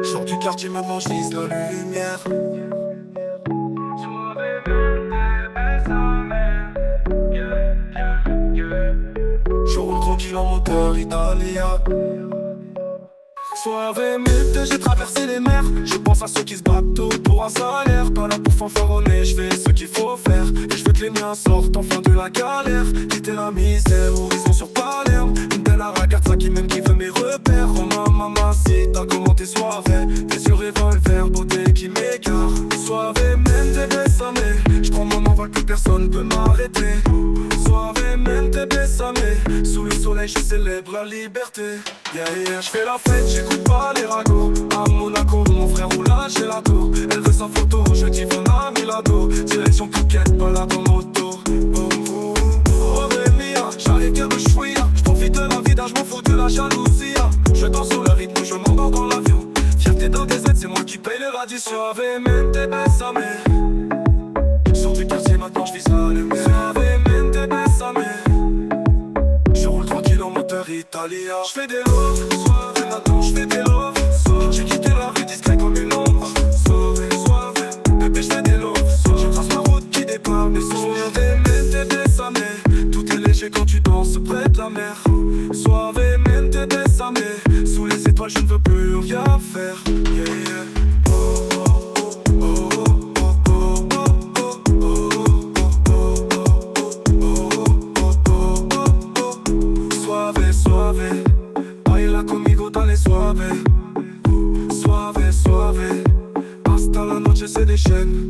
Sors du quartier maintenant je vise la lumière. Je roule tranquille en moteur italien. Suavemente, j'ai traversé les mers. Je pense à ceux qui se battent tôt pour un salaire. Pas là pour fanfaronner, je fais ce qu'il faut faire. Et je veux que les miens sortent enfin de la galère. Quitter la misère, horizon sur Palerme. Une belle ragazza qui m'aime, qui veut mes repères. Oh maman, si t'as commenté suave. Tes yeux revolver, beauté qui m'égare. Suavemente, besame. Je prends mon envol, plus personne peut m'arrêter. Suavemente, besame. Sous le soleil, je célèbre la liberté. Yeah, je fais la fête, j'écoute pas les ragots. À Monaco, mon frère roule là chez la tour. Elle veut sa photo, je dis viens à Milano. Direction Phuket, balade en moto. Oh mia, j'arrive bien de chouïa. J'profite de la vida, j'm'en fous de la jalousie. Je danse sur le rythme, je m'endors dans l'avion. Fierté dans des aides, c'est moi qui paye les radis. Suavemente, besame. Sors du quartier, maintenant j'vise la lumière. Suavemente, besame. Je roule tranquille en moteur italien. J'fais des loves, soirée, maintenant j'fais des loves. J'ai quitté la rue discret comme une ombre. Sauvé, soirée, bébé j'fais des loves. Je trace ma route qui départ mes souvenirs. Suavemente, besame. Tout est léger quand tu danses près de la mer. Suavemente, besame. Sous les étoiles je ne veux plus rien faire. Yeah. Baila conmigo, dale suave. Suave, suave. Hasta la noche se déchaîne.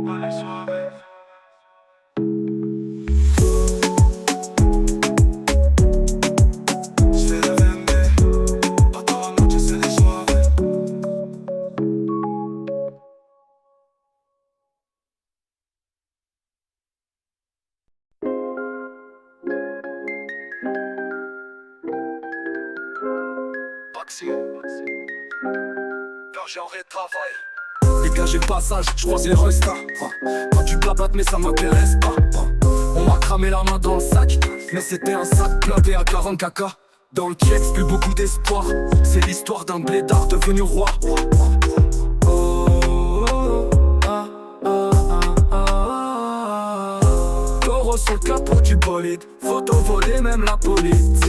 Dale suave. Berger travail. Dégagez le passage, j'croise les restas. Quand tu blabates mais ça m'intéresse pas. On m'a cramé la main dans le sac, mais c'était un sac blindé à 40 caca. Dans le Kiex, plus beaucoup d'espoir. C'est l'histoire d'un blédard devenu roi. Taureau sur le capot du bolide. Photo volée, même la police.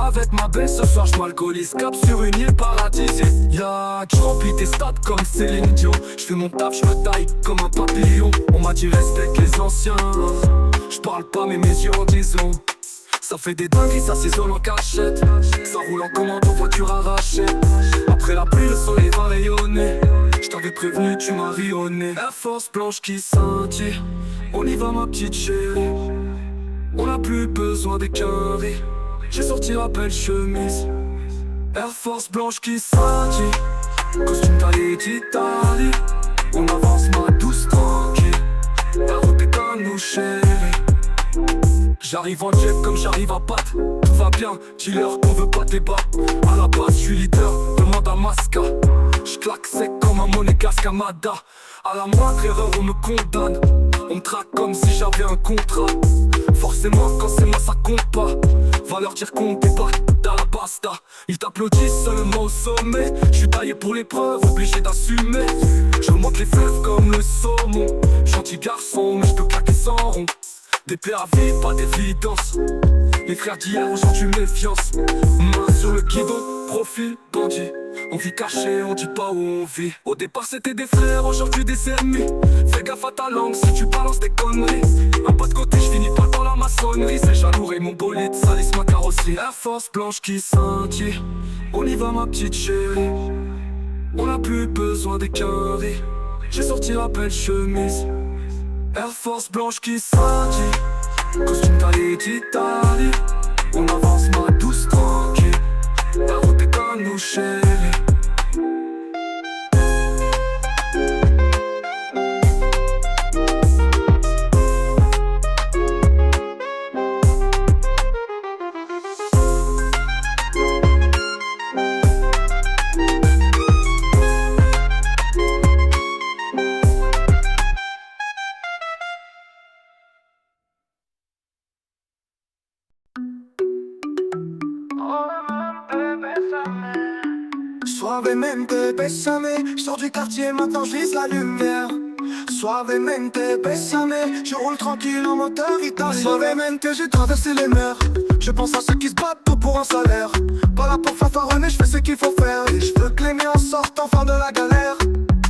Avec ma baie ce soir j'm'alcoolise. Cap sur une île paradisée. Yak, j'remplis tes stats comme Céline Dion. J'fais mon taf, j'me taille comme un papillon. On m'a dit respecte les anciens. J'parle pas mais mes yeux en disons. Ça fait des dingueries, ça s'isole en cachette. Ça roule en commando, voiture arrachée. Après la pluie, le soleil va rayonner. J't'avais prévenu, tu m'as rionné. Air Force blanche qui scintille. On y va ma petite chérie. On n'a plus besoin des quinries. J'ai sorti la belle chemise. Air Force blanche qui scintille. Costume taillé d'Italie. On avance ma douce tranquille. La route est à nous chérie. J'arrive en jet comme j'arrive à patte. Tout va bien, dis-leur qu'on veut pas tes bas. À la base j'suis leader, demande à Masca. J'claque sec comme un monégasque Amada. À la moindre erreur on me condamne. On me traque comme si j'avais un contrat. Forcément quand c'est moi ça compte pas. Va leur dire qu'on débarque dans la pasta. Ils t'applaudissent seulement au sommet. J'suis taillé pour l'épreuve, obligé d'assumer. Je remonte les fleuves comme le saumon. Gentil garçon mais j'peux claquer sans rond. Des paix à vie, pas d'évidence. Les frères d'hier, aujourd'hui méfiance. Main sur le guidon, profil bandit. On vit caché, on dit pas où on vit. Au départ c'était des frères, aujourd'hui des ennemis. Fais gaffe à ta langue si tu balances des conneries. Un pas de côté, je finis pas dans la maçonnerie. C'est jaloux et mon bolide, salisse ma carrosserie. Air Force blanche qui scintille. On y va ma petite chérie. On n'a plus besoin des quinries. J'ai sorti la belle chemise. Air Force blanche qui scintille. Costume taillé d'Italie. On avance ma douce tranquille. La route est à nous chérie. Suavemente, bésame. J'sors du quartier, maintenant j'vise la lumière. Suavemente, bésame. Je roule tranquille en moteur italien. Suavemente, j'ai traversé les mers. Je pense à ceux qui se battent tout pour un salaire. Pas là pour fanfaronner, j'fais ce qu'il faut faire. Et j'veux que les miens sortent enfin de la galère.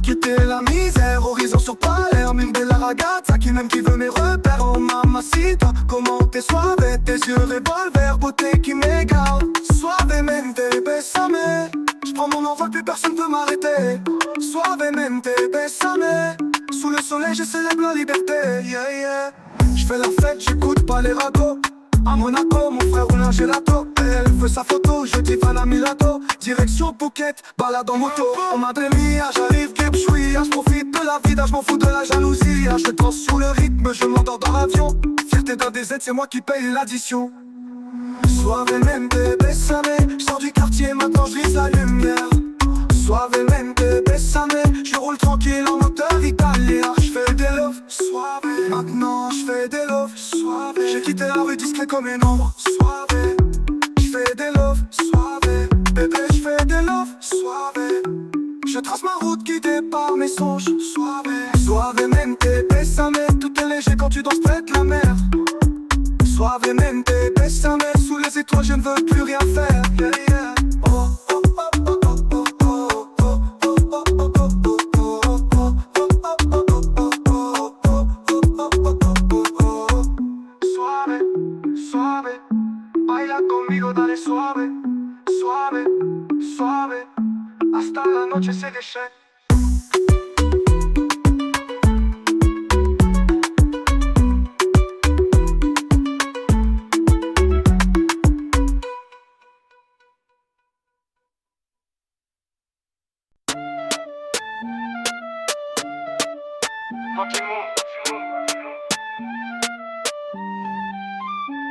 Quitter la misère, horizon sur Palerme. Une bella ragazza qui m'aime, qui veut mes repères. Oh mamacita, comment t'es suave. Tes yeux revolver, beauté qui m'égale. Suavemente, bésame. J'prends mon envol, plus personne peut m'arrêter. Suavemente, bésame. Sous le soleil, je célèbre la liberté, yeah, yeah. J'fais la fête, j'écoute pas les ragots. À Monaco, mon frère roule un gelato. Elle veut sa photo, je dis va la Milato. Direction Phuket, balade en moto. En Madre Mia, j'arrive, Kepchouia. J'profite de la vida, j'm'en fous de la jalousie. Je danse sous le rythme, je m'endors dans l'avion. Fierté d'un DZ, c'est moi qui paye l'addition. Suavemente, bésame. J'sors du quartier, maintenant j'vise la lumière. Suavemente, bésame. Je roule tranquille en moteur italien. J'fais des love, suave. Maintenant j'fais des love, suave. J'ai quitté la rue discret comme une ombre, suave. J'fais des love, suave. Bébé, j'fais des love, suave. Je trace ma route guidée par mes songes, suave. Suavemente, bésame. Tout est léger quand tu danses près de la mer. Suavemente, bésame. Sous les étoiles, je ne veux plus rien faire, yeah, yeah. Oh, oh, oh, oh, oh, oh, oh, oh, oh, oh, oh. Suave, suave, baila conmigo, dale suave, suave, suave, hasta la noche se déchaîne.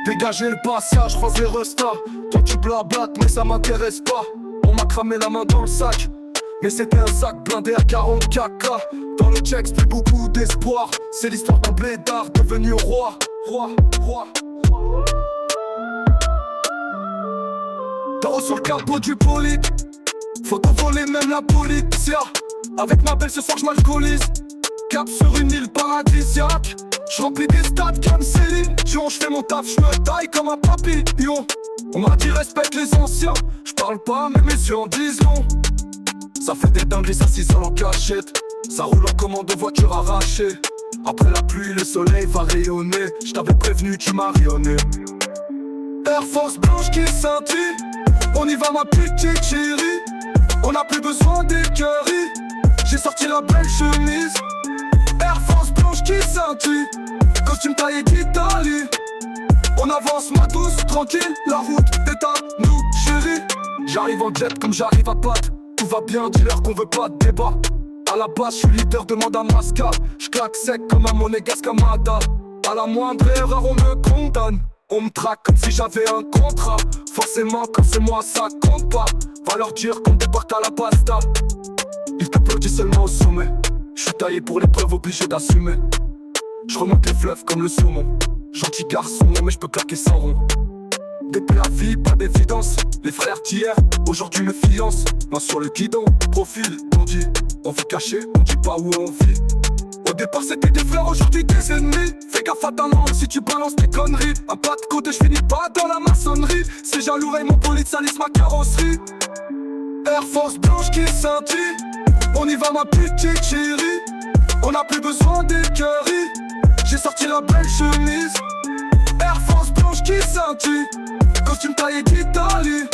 Dégagez le passage, croise les restas. Toi tu blablates mais ça m'intéresse pas. On m'a cramé la main dans le sac, mais c'était un sac blindé à 44K. Dans le checks plus beaucoup d'espoir. C'est l'histoire d'un blédard devenu roi. Taro sur le capot du bolide. Photo volée même la policia. Avec ma belle ce soir j'm'alcoolise. Cap sur une île paradisiaque. J'remplis des stades comme Céline Dion. J'fais mon taf, j'me taille comme un papillon. On m'a dit respecte les anciens. J'parle pas mais mes yeux en disent long. Ça fait des dingueries, ça s'isole en cachette. Ça roule en commande de voiture arrachée. Après la pluie, le soleil va rayonner. J't'avais prévenu, tu marionnais. Air Force blanche qui scintille. On y va ma petite chérie. On n'a plus besoin d'écurie. J'ai sorti la belle chemise. Air Force blanche qui scintille. Costume taillé d'Italie. On avance ma douce, tranquille. La route est à nous, chérie. J'arrive en jet comme j'arrive à patte. Tout va bien, dis-leur qu'on veut pas de débat. À la base, je suis leader, demande à Masca. J'claque sec comme un monégasque Kamada. À la moindre erreur, on me condamne. On me traque comme si j'avais un contrat. Forcément, quand c'est moi, ça compte pas. Va leur dire qu'on débarque à la pasta. Ils t'applaudissent seulement au sommet. J'suis taillé pour l'épreuve, obligé d'assumer. J'remonte les fleuves comme le saumon. Gentil garçon, mais j'peux claquer sans rond. Depuis la vie, pas d'évidence. Les frères d'hier, aujourd'hui me fiancent. Main sur le guidon, profil, on dit. On veut cacher, on dit pas où on vit. Au départ c'était des frères, aujourd'hui des ennemis. Fais gaffe à ta langue si tu balances tes conneries. Un pas de côté, j'finis pas dans la maçonnerie. C'est jaloux et mon bolide salisse ma carrosserie. Air Force blanche qui scintille. On y va ma petite chérie. On n'a plus besoin d'écurie. J'ai sorti la belle chemise. Air Force blanche qui scintille. Costume taillé d'Italie.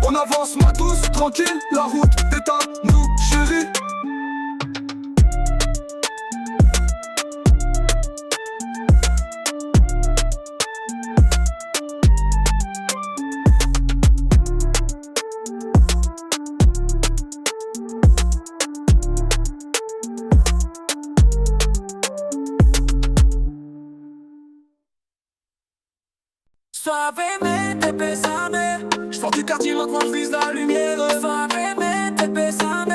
On avance ma douce, tranquille. La route est à nous, chérie. Suavemente, bésame. J'sors du quartier, maintenant j'vise la lumière. Suavemente, bésame.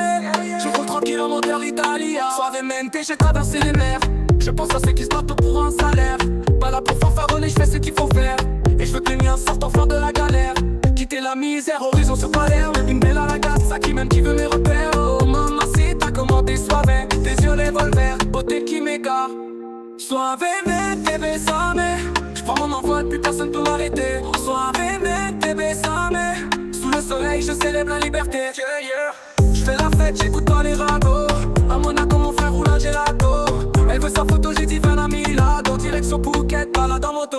Je roule tranquille en moteur italien. Suavemente, j'ai traversé les mers. Je pense à ceux qui se battent pour un salaire. Pas là pour fanfaronner, j'fais ce qu'il faut faire. Et je veux que les miens sortent enfin de la galère. Quitter la la misère, horizon sur Palerme. Une belle ragazza qui m'aime, qui veut mes repères. Oh mamacita, comment t'es suave, tes yeux les volvers, beauté qui m'égare. Suavemente, besame, j'prends mon envol, plus personne peut m'arrêter. Suavemente, besame, sous le soleil je célèbre la liberté. J'fais la fête, j'écoute pas les ragots. À Monaco mon frère roule un gelato. Elle veut sa photo, j'ai dit viens à Milano. Direction Phuket, balade en moto.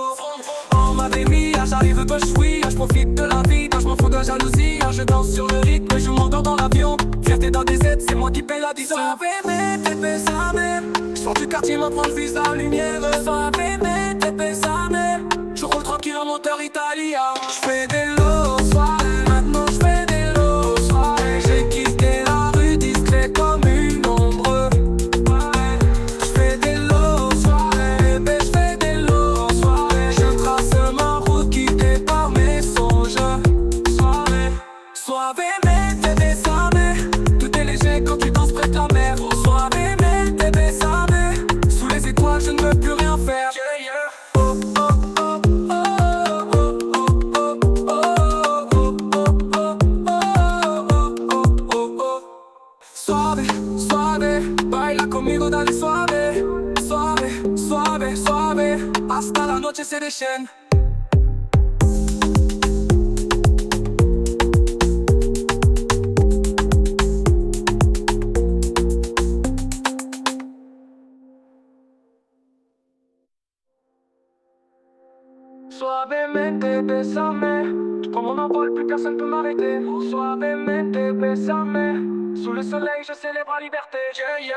Oh ma baby, j'arrive que j'fouille. J'profite de la vie, j'm'en fous de la jalousie. Je danse sur le rythme, je m'endors dans l'avion. Fierté dans des aides, c'est moi qui paye l'addition. Suavemente, besame, j'sors du quartier, maintenant j'vise la lumière. Suavemente, besame, je roule tranquille en moteur italien. J'fais des lots, soirée, maintenant j'fais des lots, soirée. J'ai quitté la rue discret comme une ombre. J'fais des lots, soirée, bébé, j'fais des lots, soirée. Je trace ma route guidée par mes songes. Soirée, suavemente, besame, tout est léger quand tu danses près de la mer. Suavemente, besame, sous les étoiles je ne veux plus rien faire. Suave, suave, baila conmigo, dale suave. Suave, suave, suave, hasta la noche se déchaîne. Suavemente, besame, j'prends mon envol, plus personne peut m'arrêter. Suavemente, besame, sous le soleil je célèbre la liberté.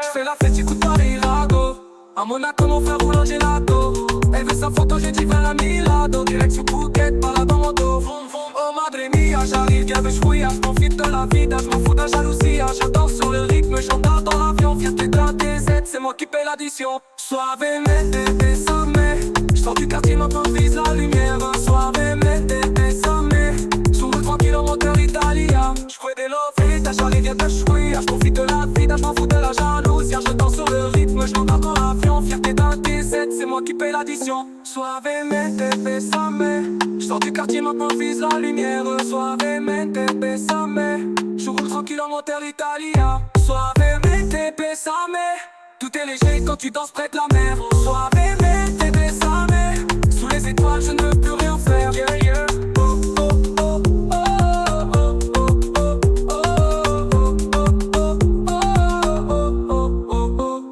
J'fais la fête, j'écoute pas les ragots. À Monaco mon frère roule un gelato. Elle veut sa photo, j'ai dit viens à Milano. Direction Phuket, balade en moto. Oh madre mia, j'arrive, viens de chouïa. J'profite de la vie, j'm'en fous de la jalousie. Je danse sur le rythme, j'endors dans l'avion. Fierté de la TZ, c'est moi qui paye l'addition. Suavemente, besame, j'sors du quartier, maintenant j'vise la lumière. Suavemente, besame, sur le tranquille en moteur italien. J'fais des lovettes, j'arrive, viens de chouïa. J'profite de la vie, j'm'en fous de la jalousie. Je danse sur le rythme, j'endors dans l'avion. Fierté d'un TZ, c'est moi qui paye l'addition. Suavemente, besame, j'sors du quartier, maintenant j'vise la lumière. Suavemente, besame, j'roule tranquille en moteur italien. Suavemente, besame, tout est léger quand tu danses près de la mer. Suavemente, besame, sous les étoiles je ne veux plus rien faire.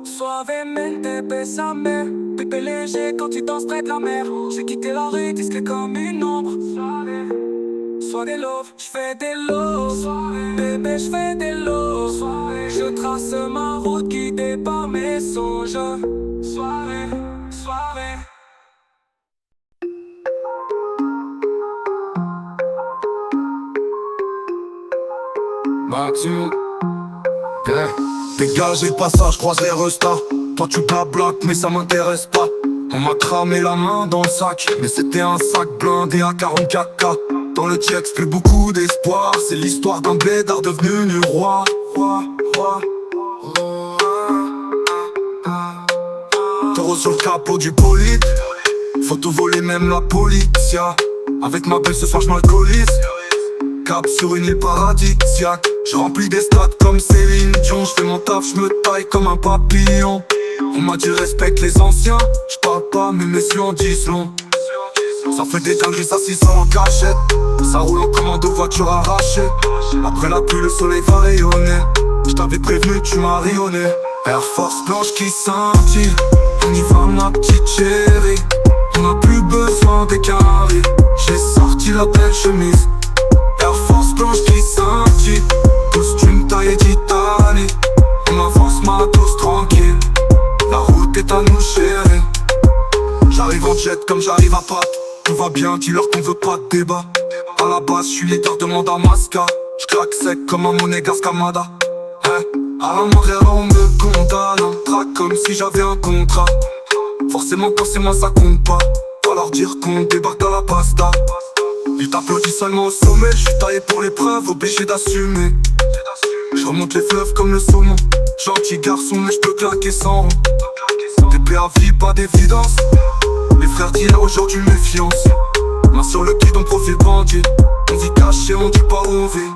Suavemente, besame, bébé léger quand tu danses près de la mer. J'ai quitté la rue discret comme une ombre. Soit des loves, j'fais des lots, bébé j'fais des lots. Je trace ma route guidée par mes songes. Soirée, soirée. Maxime, dégagez le passage, croise les restas. Toi tu blagues mais ça m'intéresse pas. On m'a cramé la main dans le sac, mais c'était un sac blindé à 44K. Dans le check, plus beaucoup d'espoir. C'est l'histoire d'un blédard devenu nu roi. Taureau sur le capot du bolide. Photo volée, même la policia. Avec ma belle ce soir j'm'alcoolise. Cap sur une île paradisiaque. Je remplis des stades comme Céline Dion. J'fais mon taf, j'me taille comme un papillon. On m'a dit respecte les anciens. J'parle pas mais mes yeux en disent long. Ça fait des dingueries, ça 600 en cachette. Ça roule en commando, voiture arrachée. Après la pluie, le soleil va rayonner. J't'avais prévenu, tu m'as rayonné. Air Force blanche qui scintille. On y va ma petite chérie. On n'a plus besoin des carrés. J'ai sorti la belle chemise. Air Force blanche qui scintille. Costume taillé d'Italie. On avance matos tranquille. La route est à nous chérie. J'arrive en jet comme j'arrive à Pâques. Tout va bien, dis-leur qu'on veut pas de débat. À la base, j'suis leader, demande à Masca. J'claque sec comme un monégasque Kamada. À la mort on me condamne. Traque comme si j'avais un contrat. Forcément quand c'est moi ça compte pas. Va leur dire qu'on débarque à la pasta. Ils t'applaudissent seulement au sommet. J'suis taillé pour l'épreuve, obligé d'assumer. J'remonte les fleuves comme le saumon. Gentil garçon mais j'peux claquer sans rond. TP à vie, pas d'évidence. Les frères dealers aujourd'hui méfiance. Main sur le guidon, profil bandit. On dit caché, on dit pas où on vit.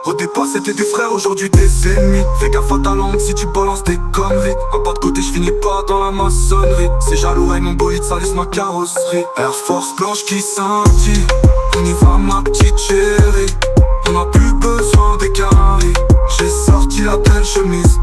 Au départ c'était des frères, aujourd'hui des ennemis. Fais gaffe à ta langue si tu balances des conneries. Un pas de côté, je finis pas dans la maçonnerie. C'est jaloux avec mon bolide, ça laisse ma carrosserie. Air Force blanche qui scintille. On y va ma petite chérie. On n'a plus besoin des carrés. J'ai sorti la belle chemise.